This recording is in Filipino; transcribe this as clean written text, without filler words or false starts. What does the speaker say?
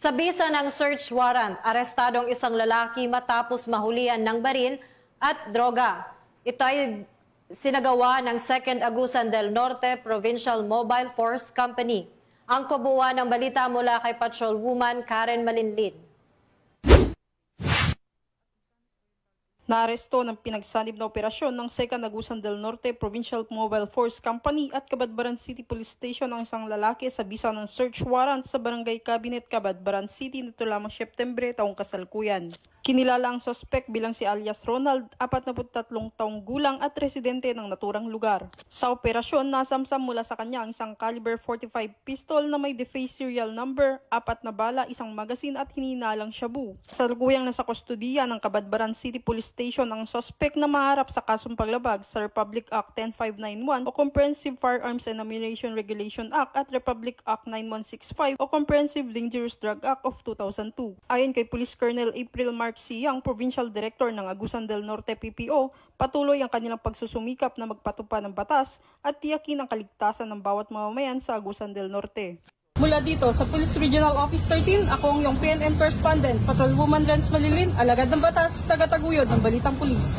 Sa bisa ng search warrant, arestadong isang lalaki matapos mahulihan ng baril at droga. Ito ay sinagawa ng 2nd Agusan del Norte Provincial Mobile Force Company. Ang kabuuan ng balita mula kay Patrolwoman Karen Malinlin. Naaresto ng pinagsanib na operasyon ng 2nd Agusan del Norte Provincial Mobile Force Company at Cabadbaran City Police Station ang isang lalaki sa bisa ng search warrant sa Barangay Cabinet, Cabadbaran City nito lamang Setyembre taong kasalukuyan. Kinilala ang sospek bilang si alias Ronald, 43 taong gulang at residente ng naturang lugar. Sa operasyon, nasamsam mula sa kanya ang isang caliber 45 pistol na may defaced serial number, 4 na bala, isang magasin at hininalang shabu. Kasalukuyang nasa kustodiya ng Cabadbaran City Police Station ang sospek na maharap sa kasong paglabag sa Republic Act 10591 o Comprehensive Firearms and Ammunition Regulation Act at Republic Act 9165 o Comprehensive Dangerous Drug Act of 2002. Ayon kay Police Colonel April Mark Siyang, Provincial Director ng Agusan del Norte PPO, patuloy ang kanilang pagsusumikap na magpatupad ng batas at tiyakin ang kaligtasan ng bawat mamamayan sa Agusan del Norte. Mula dito sa Police Regional Office 13, ako ang iyong PNN Correspondent, Patrolwoman Renz Malinlin, alagad ng batas, taga-taguyod ng Balitang Pulis.